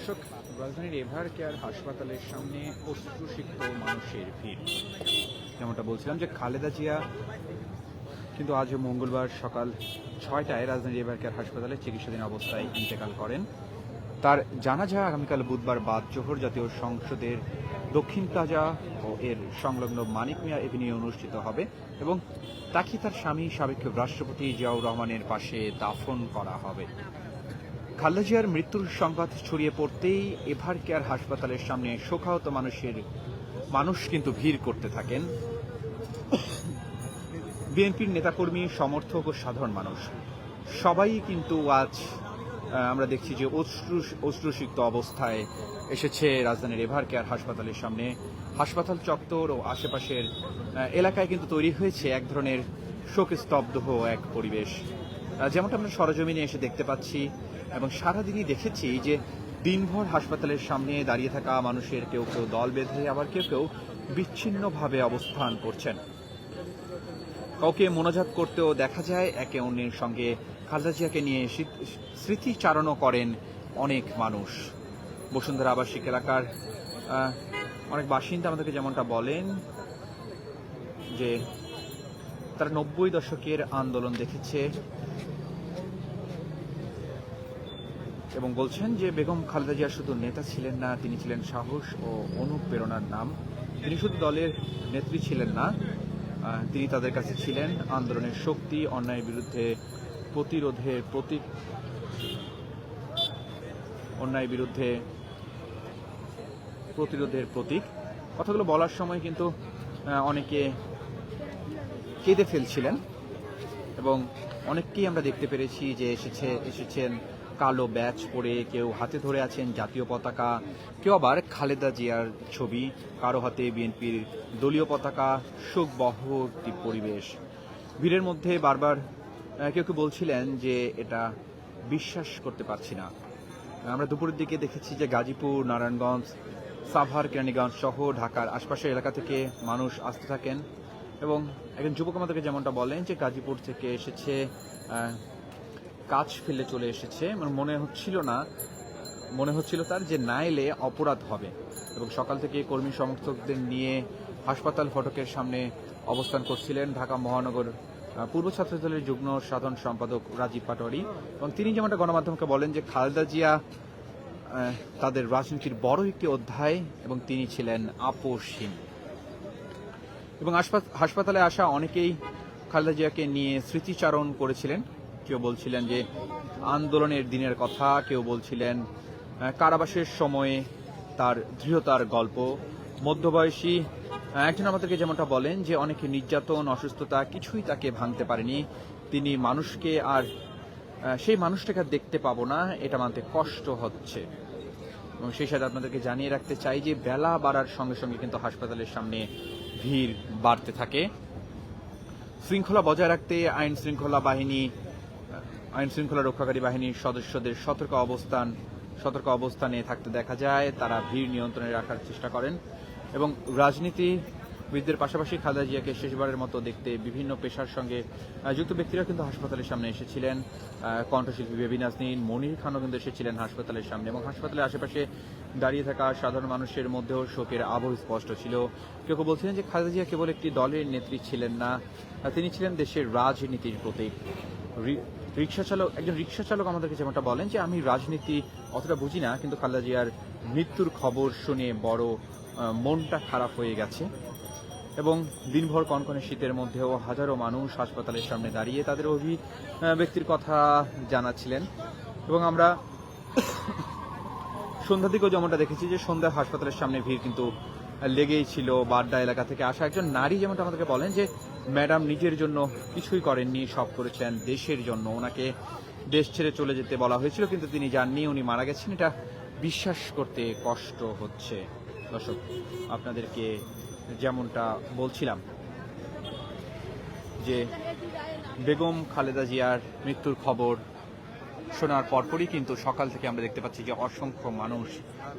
দর্শক, রাজধানীর ever care হাসপাতালের সামনে অশ্রুসিক্ত মানুষের ভিড়। যেমনটা বলছিলাম যে খালেদা জিয়া কিন্তু আজ মঙ্গলবার সকাল 6টায় রাজধানীর এভার কেয়ার হাসপাতালে চিকিৎসাধীন অবস্থায় ইন্তেকাল করেন। তার জানাজা আগামীকাল বুধবার বাদ জোহর জাতীয় সংসদের দক্ষিণ প্লাজা ও এর সংলগ্ন মানিক মিয়া এভিনিউ অনুষ্ঠিত হবে এবং তাকে তার স্বামী সাবেক রাষ্ট্রপতি জিয়াউর রহমানের পাশে দাফন করা হবে। খালেদা জিয়ার মৃত্যুর সংবাদ ছড়িয়ে পড়তেই এভার কেয়ার হাসপাতালের সামনে শোকাহত মানুষ কিন্তু ভিড় করতে থাকেন। বিএনপির নেতাকর্মী, সমর্থক ও সাধারণ মানুষ সবাই কিন্তু আজ আমরা দেখছি যে অশ্রুসিক্ত অবস্থায় এসেছে রাজধানীর এভার কেয়ার হাসপাতালের সামনে। হাসপাতাল চত্বর ও আশেপাশের এলাকায় কিন্তু তৈরি হয়েছে এক ধরনের শোকস্তব্ধ এক পরিবেশ, যেমনটা আমরা সরজমিনে এসে দেখতে পাচ্ছি এবং সারাদিনই দেখেছি যে দিনভর হাসপাতালের সামনে দাঁড়িয়ে থাকা মানুষের কেউ কেউ দল বেঁধে, আবার কেউ কেউ বিচ্ছিন্নভাবে অবস্থান করছেন। কাউকে মোনাজাত করতেও দেখা যায়। একে অন্যের সঙ্গে খালেদা জিয়াকে নিয়ে স্মৃতিচারণও করেন অনেক মানুষ। বসুন্ধরা আবাসিক এলাকার অনেক বাসিন্দা আমাদেরকে যেমনটা বলেন যে তারা 90 দশকের আন্দোলন দেখেছে এবং বলছেন যে বেগম খালেদা জিয়া শুধু নেতা ছিলেন না, তিনি ছিলেন সাহস ও অনুপ্রেরণার নাম। তিনি শুধু দলের নেত্রী ছিলেন না, তিনি তাদের কাছে ছিলেন আন্দোলনের শক্তি, অন্যায়ের বিরুদ্ধে প্রতিরোধের প্রতীক। কথাগুলো বলার সময় কিন্তু অনেকে কেঁদে ফেলছিলেন এবং অনেককেই আমরা দেখতে পেরেছি যে এসেছেন কালো ব্যাচ পরে, কেউ হাতে ধরে আছেন জাতীয় পতাকা, কেউ আবার খালেদা জিয়ার ছবি, কারো হাতে বিএনপির দলীয় পতাকা। শোকবহ একটি পরিবেশ। ভিড়ের মধ্যে বারবার কেউ কেউ বলছিলেন যে এটা বিশ্বাস করতে পারছি না। আমরা দুপুরের দিকে দেখেছি যে গাজীপুর, নারায়ণগঞ্জ, সাভার, কেরানীগঞ্জ সহ ঢাকার আশপাশের এলাকা থেকে মানুষ আসতে থাকেন এবং একজন যুবক আমাদেরকে যেমনটা বলেন যে গাজীপুর থেকে এসেছে, কাজ ফেলে চলে এসেছে। মনে হচ্ছিল তার যে না এলে অপরাধ হবে এবং সকাল থেকে কর্মী সমর্থকদের নিয়ে হাসপাতাল ফটকের সামনে অবস্থান করছিলেন ঢাকা মহানগর পূর্ব ছাত্র দলের যুগ্ম সাধারণ সম্পাদক রাজীব পাটোয়ারি। এবং তিনি যেমনটা গণমাধ্যমকে বলেন যে খালেদা জিয়া তাদের রাজনীতির বড় একটি অধ্যায় এবং তিনি ছিলেন আপোষহীন। এবং হাসপাতালে আসা অনেকেই খালেদা জিয়াকে নিয়ে স্মৃতিচারণ করেছিলেন। কেউ বলছিলেন যে আন্দোলনের দিনের কথা, কেউ বলছিলেন কারাবাসের সময়ে তার দৃঢ়তার গল্প। মধ্যবয়সী একজন আমাদেরকে যেমনটা বলেন যে অনেকে নির্যাতন, অসুস্থতা কিছুই তাকে ভাঙতে পারেনি। তিনি মানুষকে আর সেই মানুষটাকে দেখতে পাবো না, এটা মানতে কষ্ট হচ্ছে। এবং সেই সাথে আপনাদেরকে জানিয়ে রাখতে চাই যে বেলা বাড়ার সঙ্গে সঙ্গে কিন্তু হাসপাতালের সামনে ভিড় বাড়তে থাকে। শৃঙ্খলা বজায় রাখতে আইন শৃঙ্খলা রক্ষাকারী বাহিনীর সদস্যদের সতর্ক অবস্থানে থাকতে দেখা যায়। তারা ভিড় নিয়ন্ত্রণে রাখার চেষ্টা করেন এবং রাজনীতিবিদদের পাশাপাশি খালেদা জিয়াকে শেষবারের মতো দেখতে বিভিন্ন পেশার সঙ্গে যুক্ত ব্যক্তিরা কিন্তু হাসপাতালের সামনে এসেছিলেন। কণ্ঠশিল্পী বেবি নাজনীন, মনির খানও কিন্তু এসেছিলেন হাসপাতালের সামনে এবং হাসপাতালের আশেপাশে দাঁড়িয়ে থাকা সাধারণ মানুষের মধ্যেও শোকের আবহ স্পষ্ট ছিল। কেউ কেউ বলছিলেন যে খালেদা জিয়া কেবল একটি দলের নেত্রী ছিলেন না, তিনি ছিলেন দেশের রাজনীতির প্রতীক। একজন রিক্সা চালক আমাদেরকে যেমনটা বলেন যে আমি রাজনীতি অতটা বুঝি না, কিন্তু খালেদা জিয়ার মৃত্যুর খবর শুনে বড় মনটা খারাপ হয়ে গেছে। এবং দিনভর কনকনে শীতের মধ্যেও হাজারো মানুষ হাসপাতালের সামনে দাঁড়িয়ে তাদের ব্যক্তির কথা জানাচ্ছিলেন। এবং আমরা সন্ধ্যার দিকেও যেমনটা দেখেছি যে সন্ধ্যায় হাসপাতালের সামনে ভিড় কিন্তু লেগেই ছিল। বাড্ডা এলাকা থেকে আসা একজন নারী যেমনটা আমাদেরকে বলেন যে ম্যাডাম নিজের জন্য কিছুই করেননি, সব করেছেন দেশের জন্য। ওনাকে দেশ ছেড়ে চলে যেতে বলা হয়েছিল কিন্তু তিনি যাননি, উনি মারা গেছেন। এটা বিশ্বাস করতে কষ্ট হচ্ছে। দর্শক, আপনাদেরকে যেমনটা বলছিলাম যে বেগম খালেদা জিয়ার মৃত্যুর খবর শোনার পরপরই কিন্তু সকাল থেকে আমরা দেখতে পাচ্ছি যে অসংখ্য মানুষ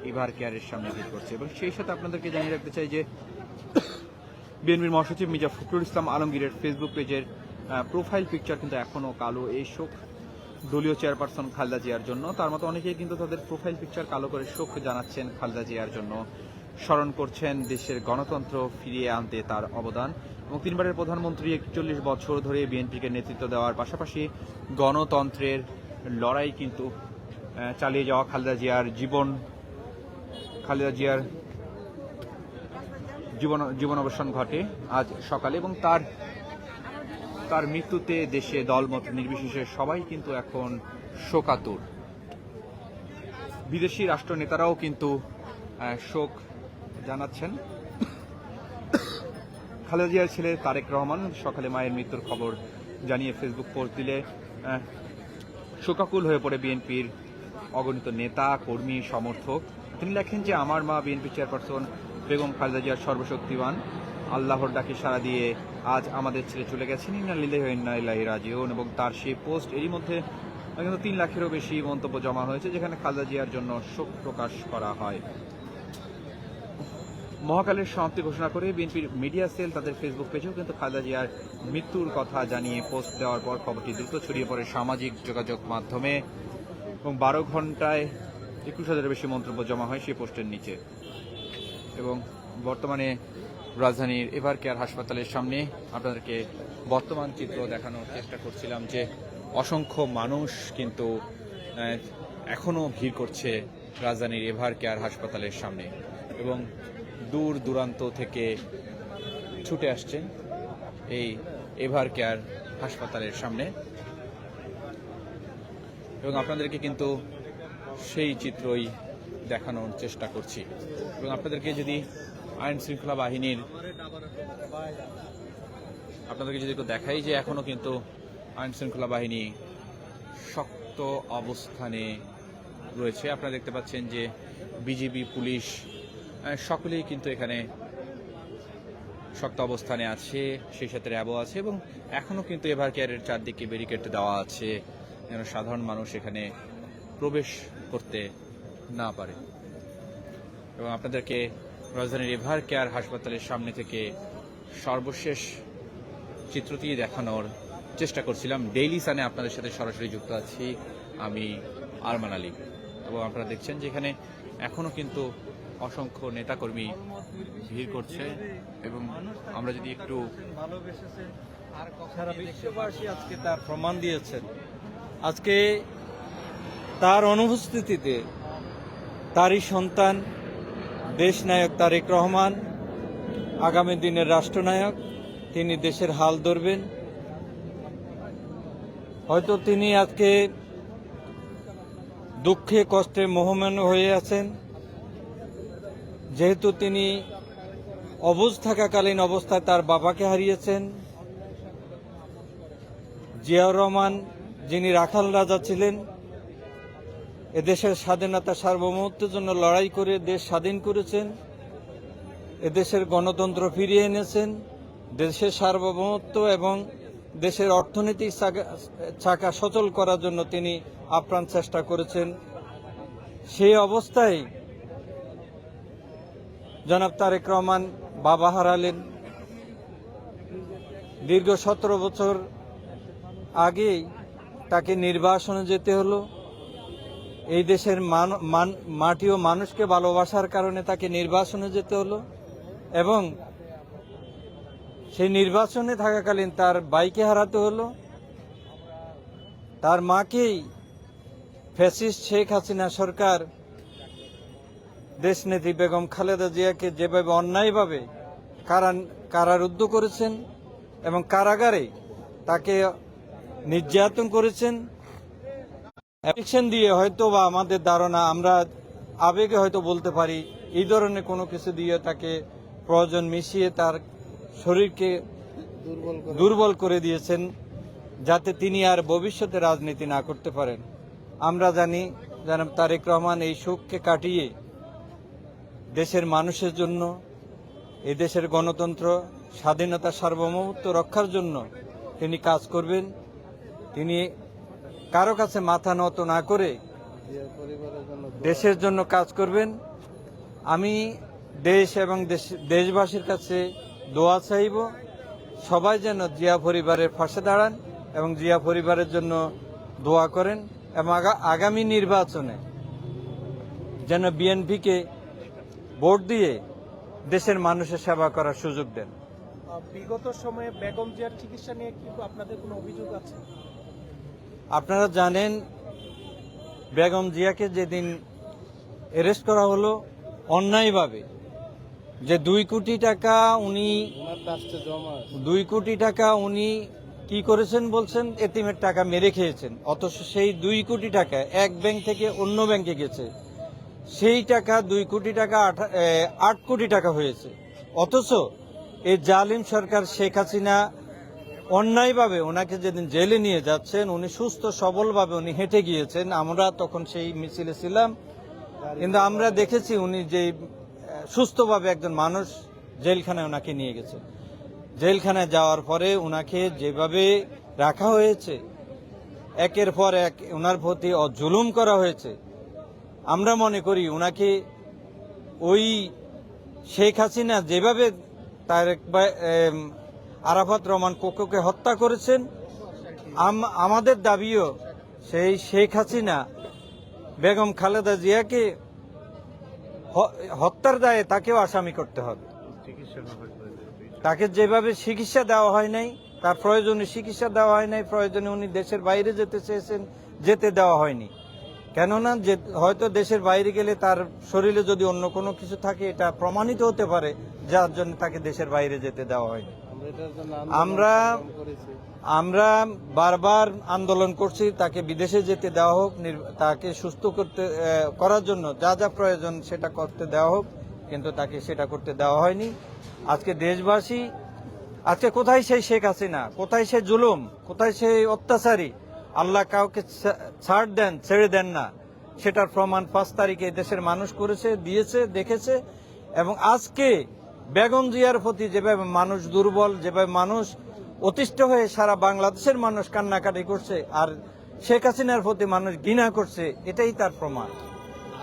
এভার কেয়ারের সামনে ভিড় করছে। এবং সেই সাথে আপনাদেরকে জানিয়ে রাখতে চাই যে বিএনপির মহাসচিব মির্জা ফখরুল ইসলাম আলমগীরের ফেসবুক পেজের প্রোফাইল পিকচার কিন্তু এখনও কালো। এই শোক দলীয় চেয়ারপারসন খালেদা জিয়ার জন্য। তার মতো অনেকেই কিন্তু তাদের প্রোফাইল পিকচার কালো করে শোক জানাচ্ছেন খালেদা জিয়ার জন্য, স্মরণ করছেন দেশের গণতন্ত্র ফিরিয়ে আনতে তার অবদান। এবং 3বারের প্রধানমন্ত্রী 41 বছর ধরে বিএনপিকে নেতৃত্ব দেওয়ার পাশাপাশি গণতন্ত্রের লড়াই কিন্তু চালিয়ে যাওয়া খালেদা জিয়ার জীবনাবসান ঘটে আজ সকালে। এবং তার মৃত্যুতে দেশে দলমত নির্বিশেষে সবাই কিন্তু এখন শোকাতুর। বিদেশি রাষ্ট্রনেতারাও কিন্তু শোক জানাচ্ছেন। খালেদা জিয়ার ছেলে তারেক রহমান সকালে মায়ের মৃত্যুর খবর জানিয়ে ফেসবুক পোস্ট দিলে শোকাকুল হয়ে পড়ে বিএনপির অগণিত নেতা, কর্মী, সমর্থক। তিনি লেখেন যে আমার মা বিএনপি চেয়ারপারসন বেগম খালেদা জিয়ার সর্বশক্তিমান, আল্লাহর ডাকে সাড়া দিয়ে আজ আমাদের ছেড়ে চলে গেছেন, ইন্না লিল্লাহি ওয়া ইন্না ইলাইহি রাজিউন। এবং তার সেই পোস্ট এরই মধ্যে কিন্তু 3 লাখেরও বেশি মন্তব্য জমা হয়েছে, যেখানে খালেদা জিয়ার জন্য শোক প্রকাশ করা হয়। মহাকালের সমাপ্তি ঘোষণা করে বিএনপির মিডিয়া সেল তাদের ফেসবুক পেজেও কিন্তু খালেদা জিয়ার মৃত্যুর কথা জানিয়ে পোস্ট দেওয়ার পর খবরটি দ্রুত ছড়িয়ে পড়ে সামাজিক যোগাযোগ মাধ্যমে এবং 12 ঘন্টায় 21,000-এর বেশি মন্তব্য জমা হয় সেই পোস্টের নিচে। এবং বর্তমানে রাজধানীর এভার কেয়ার হাসপাতালের সামনে আপনাদেরকে বর্তমান চিত্র দেখানোর চেষ্টা করছিলাম, যে অসংখ্য মানুষ কিন্তু এখনও ভিড় করছে রাজধানীর এভার কেয়ার হাসপাতালের সামনে এবং দূর দূরান্ত থেকে ছুটে আসছেন এই এভার কেয়ার হাসপাতালের সামনে। এবং আপনাদেরকে কিন্তু সেই চিত্রই দেখানোর চেষ্টা করছি। এবং আপনাদেরকে যদি আইন শৃঙ্খলা বাহিনীর দেখাই যে এখনো কিন্তু আইন শৃঙ্খলা বাহিনী শক্ত অবস্থানে রয়েছে। আপনারা দেখতে পাচ্ছেন যে বিজিবি, পুলিশ সকলেই কিন্তু এখানে শক্ত অবস্থানে আছে, সেই সাথে র্যাবও আছে এবং এখনো কিন্তু এভার কেয়ারের চারদিকে ব্যারিকেড দেওয়া আছে যেন সাধারণ মানুষ এখানে প্রবেশ করতে না পারে। এবং আপনাদেরকে রাজধানীর এভার কেয়ার হাসপাতালের সামনে থেকে সর্বশেষ চিত্রটি দেখানোর চেষ্টা করছিলাম। ডেইলি সানে আপনাদের সাথে সরাসরি যুক্ত আছি আমি আরমান আলী। এবং আপনারা দেখছেন যে এখানে এখনো কিন্তু অসংখ্য নেতাকর্মী ভিড় করছে। এবং আমরা যদি একটু সারা বিশ্ববাসী আজকে তার প্রমাণ দিয়েছেন। আজকে তার অনুপস্থিতিতে তারই সন্তান দেশনায়ক তারেক রহমান আগামী দিনের রাষ্ট্রনায়ক, তিনি দেশের হাল ধরবেন। হয়তো তিনি আজকে দুঃখে কষ্টে মোহমান হয়ে আছেন, যেহেতু তিনি অবুঝ থাকাকালীন অবস্থায় তার বাবাকে হারিয়েছেন। জিয়াউর রহমান, যিনি রাখাল রাজা ছিলেন, এদেশের স্বাধীনতা সার্বভৌমত্বের জন্য লড়াই করে দেশ স্বাধীন করেছেন, এদেশের গণতন্ত্র ফিরিয়ে এনেছেন, দেশের সার্বভৌমত্ব এবং দেশের অর্থনৈতিক চাকা সচল করার জন্য তিনি আপ্রাণ চেষ্টা করেছেন। সেই অবস্থায় জনাব তারেক রহমান বাবা হারালেন। দীর্ঘ 17 বছর আগেই তাকে নির্বাসনে যেতে হলো। এই দেশের মাটি ও মানুষকে ভালোবাসার কারণে তাকে নির্বাসনে যেতে হলো এবং সেই নির্বাচনে থাকাকালীন তার ভাইকে হারাতে হলো। তার মাকেই ফ্যাসিস্ট শেখ হাসিনা সরকার দেশনেত্রী বেগম খালেদা জিয়াকে যেভাবে অন্যায়ভাবে কারারুদ্ধ করেছেন এবং কারাগারে তাকে নির্যাতন করেছেন। অ্যাপ্লিকেশন দিয়ে হয়তো বা আমাদের ধারণা, আমরা আবেগে হয়তো বলতে পারি, এই ধরনের কোনো কিছু দিয়ে তাকে প্রয়োজন মিশিয়ে তার শরীরকে দুর্বল করে দিয়েছেন, যাতে তিনি আর ভবিষ্যতে রাজনীতি না করতে পারেন। আমরা জানি জনাব তারেক রহমান এই শোককে কাটিয়ে দেশের মানুষের জন্য, এই দেশের গণতন্ত্র, স্বাধীনতা, সার্বভৌমত্ব রক্ষার জন্য তিনি কাজ করবেন। তিনি কারো কাছে মাথা নত না করে দেশের জন্য কাজ করবেন। আমি দেশ এবং দেশবাসীর কাছে দোয়া চাইব, সবাই যেন জিয়া পরিবারের পাশে দাঁড়ান এবং জিয়া পরিবারের জন্য দোয়া করেন এবং আগামী নির্বাচনে যেন বিএনপিকে ভোট দিয়ে দেশের মানুষের সেবা করার সুযোগ দেন। বিগত সময়ে বেগম জিয়ার চিকিৎসা নিয়ে কি আপনাদের কোনো অভিযোগ আছে? আপনারা জানেন বেগম জিয়াকে যেদিন অ্যারেস্ট করা হলো অন্যায়ভাবে, যে 2 কোটি টাকা উনি কি করেছেন বলছেন, এতিমের টাকা মেরে খেয়েছেন, অথচ সেই 2 কোটি টাকা এক ব্যাংক থেকে অন্য ব্যাংকে গেছে, সেই টাকা 2 কোটি টাকা 8 কোটি টাকা হয়েছে। অথচ এই জালিম সরকার শেখ হাসিনা অন্যায়ভাবে ওনাকে যেদিন জেলে নিয়ে যাচ্ছেন, উনি সুস্থ সবলভাবে উনি হেঁটে গিয়েছেন, আমরা তখন সেই মিছিলে ছিলাম, কিন্তু আমরা দেখেছি উনি যে সুস্থভাবে একজন মানুষ জেলখানায় ওনাকে নিয়ে গেছে। জেলখানায় যাওয়ার পরে ওনাকে যেভাবে রাখা হয়েছে, একের পর এক ওনার প্রতি জুলুম করা হয়েছে, আমরা মনে করি ওনাকে ওই শেখ হাসিনা যেভাবে আরাফাত রহমান কোকোকে হত্যা করেছেন, আমাদের দাবিও সেই শেখ হাসিনা বেগম খালেদা জিয়াকে হত্যার দায়ে তাকেও আসামি করতে হবে। তাকে যেভাবে চিকিৎসা দেওয়া হয় নাই, তার প্রয়োজনে চিকিৎসা দেওয়া হয় নাই, প্রয়োজনে উনি দেশের বাইরে যেতে চেয়েছেন, যেতে দেওয়া হয়নি। কেননা যে হয়তো দেশের বাইরে গেলে তার শরীরে যদি অন্য কোনো কিছু থাকে, এটা প্রমাণিত হতে পারে, যার জন্য তাকে দেশের বাইরে যেতে দেওয়া হয়নি। আমরা বারবার আন্দোলন করছি তাকে বিদেশে যেতে দেওয়া হোক, তাকে সুস্থ করার জন্য যা যা প্রয়োজন সেটা করতে দেওয়া হোক, কিন্তু তাকে সেটা করতে দেওয়া হয়নি। আজকে দেশবাসী, আজকে কোথায় সেই শেখ হাসিনা, কোথায় সেই জুলুম, কোথায় সেই অত্যাচারী? আল্লাহ কাউকে ছেড়ে দেন না, সেটার প্রমাণ 5 তারিখে দেশের মানুষ করেছে, দিয়েছে, দেখেছে। এবং আজকে বেগম জিয়ার প্রতি যেভাবে মানুষ দুর্বল, যেভাবে মানুষ অতিষ্ঠ হয়ে সারা বাংলাদেশের মানুষ কান্নাকাটি করছে, আর শেখ হাসিনার প্রতি মানুষ ঘৃণা করছে, এটাই তার প্রমাণ।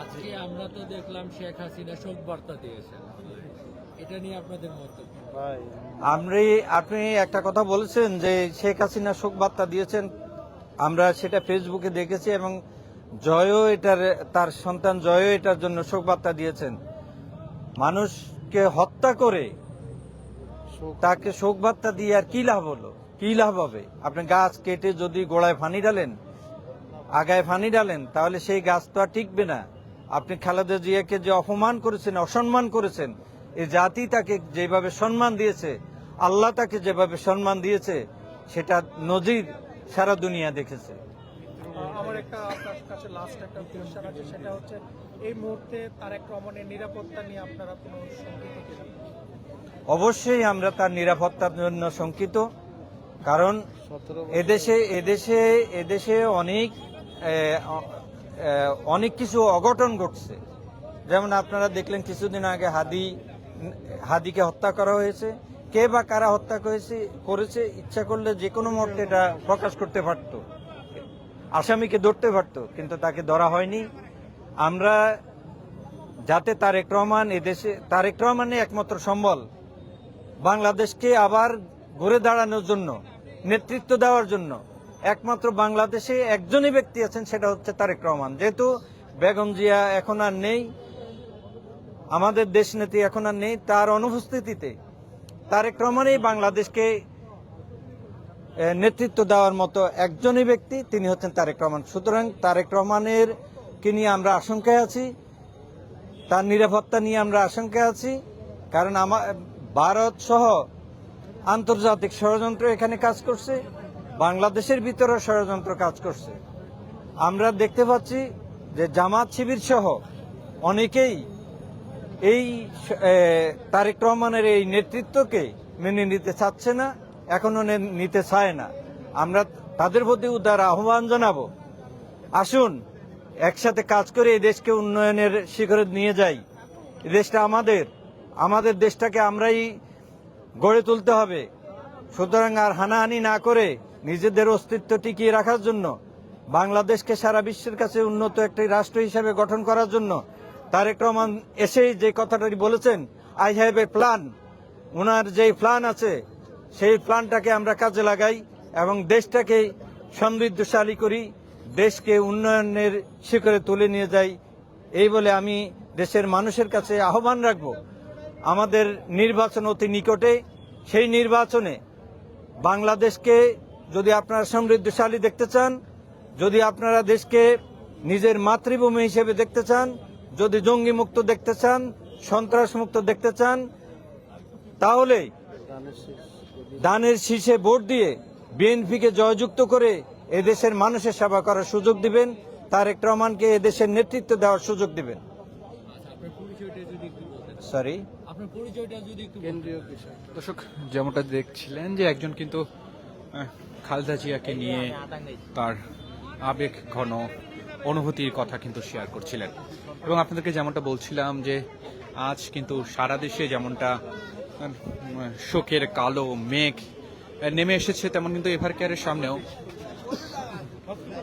আজকে আমরা তো দেখলাম শেখ হাসিনা শোক বার্তা দিয়েছেন, এটা নিয়ে আপনাদের মন্তব্য? আপনি একটা কথা বলেছেন যে শেখ হাসিনা শোক বার্তা দিয়েছেন, আমরা সেটা ফেসবুকে দেখেছি, এবং তার সন্তান জয়ও এটার জন্য শোক বার্তা দিয়েছেন। মানুষকে হত্যা করে তাকে শোক বার্তা দিয়ে আর কি লাভ হলো, কি লাভ হবে? আপনি গাছ কেটে যদি গোড়ায় পানি ডালেন, আগায় পানি ডালেন, তাহলে সেই গাছ তো আর টিকবে না। আপনি খালেদা জিয়াকে যে অপমান করেছেন, অসম্মান করেছেন, এই জাতি তাকে যেভাবে সম্মান দিয়েছে, আল্লাহ তাকে যেভাবে সম্মান দিয়েছে, সেটা নজির সারা দুনিয়া দেখেছে। আমার আপনার কাছে লাস্ট একটা কোশ্চেন আছে, সেটা হচ্ছে এই মুহূর্তে তারেক রহমানের নিরাপত্তা নিয়ে আপনারা কোনো শঙ্কিত কিনা? অবশ্যই আমরা তার নিরাপত্তার জন্য শঙ্কিত, কারণ এদেশে অনেক কিছু অঘটন ঘটছে। যেমন আপনারা দেখলেন কিছুদিন আগে হাদিকে হত্যা করা হয়েছে। কে বা কারা হত্যা করেছে, ইচ্ছা করলে যে কোনো মুহূর্তে এটা প্রকাশ করতে পারত, আসামিকে ধরতে পারত, কিন্তু তাকে ধরা হয়নি। আমরা যাতে তারেক রহমানই একমাত্র সম্বল বাংলাদেশকে আবার ঘুরে দাঁড়ানোর জন্য, নেতৃত্ব দেওয়ার জন্য একমাত্র বাংলাদেশে একজনই ব্যক্তি আছেন, সেটা হচ্ছে তারেক রহমান। যেহেতু বেগম জিয়া এখন আর নেই, আমাদের দেশনেত্রী এখন আর নেই, তার অনুপস্থিতিতে তারেক রহমানই বাংলাদেশকে নেতৃত্ব দেওয়ার মতো একজনই ব্যক্তি, তিনি হচ্ছেন তারেক রহমান। সুতরাং তারেক রহমানের কে নিয়ে আমরা আশঙ্কায় আছি, তার নিরাপত্তা নিয়ে আমরা আশঙ্কায় আছি, কারণ ভারত সহ আন্তর্জাতিক ষড়যন্ত্র এখানে কাজ করছে, বাংলাদেশের ভিতরে ষড়যন্ত্র কাজ করছে। আমরা দেখতে পাচ্ছি যে জামাত শিবির সহ অনেকেই এই তারেক রহমানের এই নেতৃত্বকে মেনে নিতে চাচ্ছে না, এখনো নিতে চায় না। আমরা তাদের প্রতি উদার আহ্বান জানাবো, আসুন একসাথে কাজ করে এই দেশকে উন্নয়নের শিখরে নিয়ে যাই। এই দেশটা আমাদের দেশটাকে আমরাই গড়ে তুলতে হবে। সুতরাং আর হানাহানি না করে নিজেদের অস্তিত্ব টিকিয়ে রাখার জন্য, বাংলাদেশকে সারা বিশ্বের কাছে উন্নত একটি রাষ্ট্র হিসেবে গঠন করার জন্য তারেক রহমান এসেই যে কথাটি বলেছেন, আই হ্যাভ এ প্ল্যান, ওনার যেই প্ল্যান আছে সেই প্ল্যানটাকে আমরা কাজে লাগাই এবং দেশটাকে সমৃদ্ধশালী করি, দেশকে উন্নয়নের শিখরে তুলে নিয়ে যায়। এই বলে আমি দেশের মানুষের কাছে আহ্বান রাখব, আমাদের নির্বাচন অতি নিকটে। সেই নির্বাচনে বাংলাদেশকে যদি আপনারা সমৃদ্ধশালী দেখতে চান, যদি আপনারা দেশকে নিজের মাতৃভূমি হিসেবে দেখতে চান, যদি জঙ্গি মুক্ত দেখতে চান, সন্ত্রাস মুক্ত দেখতে চান, তাহলে দানের শীষে ভোট দিয়ে বিএনপিকে জয়যুক্ত করে এদেশের মানুষের সেবা করার সুযোগ দিবেন, তারেক রহমানকে এদেশের নেতৃত্ব দেওয়ার সুযোগ দিবেন। আপনার পরিচয়টা যদি একটু বলতেন। সরি, আপনার পরিচয়টা যদি একটু বলতেন। দর্শক, যেমনটা দেখছিলেন যে একজন কিন্তু খালেদা জিয়াকে নিয়ে তার আবেগ ঘন অনুভূতির কথা কিন্তু শেয়ার করছিলেন। এবং আপনাদেরকে যেমনটা বলছিলাম যে আজ কিন্তু সারা দেশে যেমনটা শোকের কালো মেঘ নেমে এসেছে, তেমন কিন্তু এভার কেয়ারের সামনেও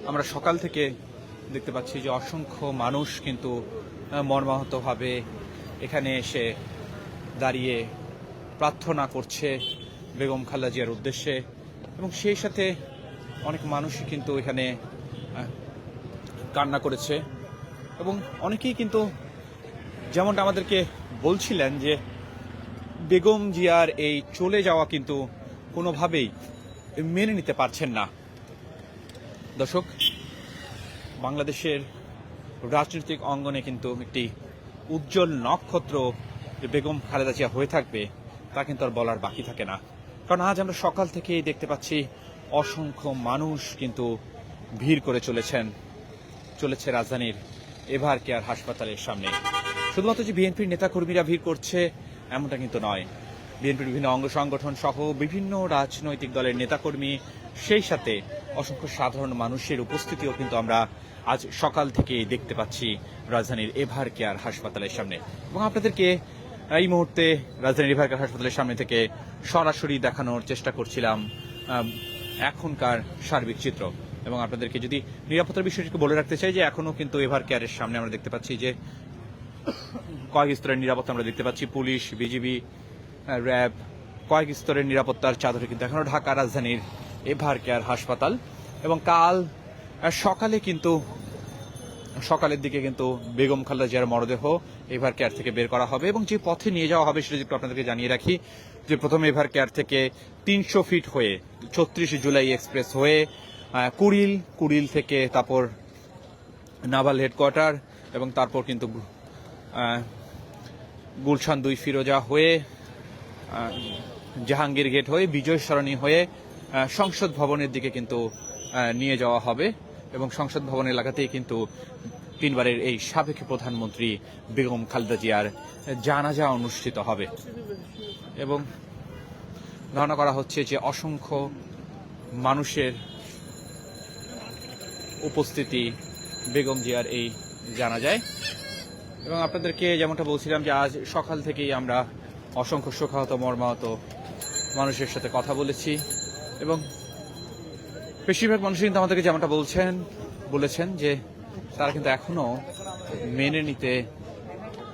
আমরা সকাল থেকে দেখতে পাচ্ছি যে অসংখ্য মানুষ কিন্তু মর্মাহতভাবে এখানে এসে দাঁড়িয়ে প্রার্থনা করছে বেগম খালেদা জিয়ার উদ্দেশ্যে। এবং সেই সাথে অনেক মানুষই কিন্তু এখানে কান্না করেছে। এবং অনেকেই কিন্তু যেমনটা আমাদেরকে বলছিলেন যে বেগম জিয়ার এই চলে যাওয়া কিন্তু কোনোভাবেই মেনে নিতে পারছেন না। দর্শক, বাংলাদেশের রাজনৈতিক অঙ্গনে কিন্তু একটি উজ্জ্বল নক্ষত্র যে বেগম খালেদা জিয়া হয়ে থাকবে তা কিন্তু আর বলার বাকি থাকে না। কারণ আজ আমরা সকাল থেকেই দেখতে পাচ্ছি অসংখ্য মানুষ কিন্তু ভিড় করে চলেছে রাজধানীর এভার কেয়ার হাসপাতালের সামনে। শুধুমাত্র যে বিএনপির নেতাকর্মীরা ভিড় করছে এমনটা কিন্তু নয়, বিএনপির বিভিন্ন অঙ্গ সংগঠন সহ বিভিন্ন রাজনৈতিক দলের নেতাকর্মী, সেই সাথে অসংখ্য সাধারণ মানুষের উপস্থিতিও কিন্তু আমরা আজ সকাল থেকেই দেখতে পাচ্ছি রাজধানীর এভার কেয়ার হাসপাতালের সামনে। এবং আপনাদেরকে এই মুহূর্তে রাজধানীর এভার কেয়ার হাসপাতালের সামনে থেকে সরাসরি দেখানোর চেষ্টা করছিলাম এখনকার সার্বিক চিত্র। এবং আপনাদেরকে যদি নিরাপত্তার বিষয়টিকে বলে রাখতে চাই যে এখনো কিন্তু এভার কেয়ারের সামনে আমরা দেখতে পাচ্ছি যে কয়েক স্তরের নিরাপত্তা আমরা দেখতে পাচ্ছি, পুলিশ, বিজিবি, র্যাব, কয়েক স্তরের নিরাপত্তার চাদরে কিন্তু এখনো ঢাকা রাজধানীর এভার কেয়ার হাসপাতাল। এবং কাল সকালের দিকে কিন্তু বেগম খালেদা জিয়ার মরদেহ এভার কেয়ার থেকে বের করা হবে। এবং যে পথে নিয়ে যাওয়া হবে সেটা একটু আপনাদেরকে জানিয়ে রাখি যে প্রথমে এভার কেয়ার থেকে 300 ফিট হয়ে 36 জুলাই এক্সপ্রেস হয়ে কুড়িল থেকে তারপর নাভাল হেডকোয়ার্টার এবং তারপর কিন্তু গুলশান 2 ফিরোজা হয়ে জাহাঙ্গীর গেট হয়ে বিজয় সরণি হয়ে সংসদ ভবনের দিকে কিন্তু নিয়ে যাওয়া হবে। এবং সংসদ ভবন এলাকাতেই কিন্তু 3 বারের এই সাবেক প্রধানমন্ত্রী বেগম খালেদা জিয়ার জানাজা অনুষ্ঠিত হবে। এবং ধারণা করা হচ্ছে যে অসংখ্য মানুষের উপস্থিতি বেগম জিয়ার এই জানাজায়। এবং আপনাদেরকে যেমনটা বলছিলাম যে আজ সকাল থেকেই আমরা অসংখ্য শোকাহত মর্মাহত মানুষের সাথে কথা বলেছি। এবং বেশিরভাগ মানুষ কিন্তু আমাদেরকে যেমনটা বলেছেন যে তারা কিন্তু এখনো মেনে নিতে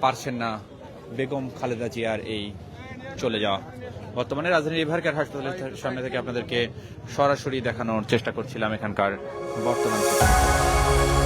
পারছেন না বেগম খালেদা জিয়ার এই চলে যাওয়া। বর্তমানে রাজধানীর এভার কেয়ার হাসপাতালের সামনে থেকে আপনাদেরকে সরাসরি দেখানোর চেষ্টা করছিলাম এখানকার বর্তমান চিত্র।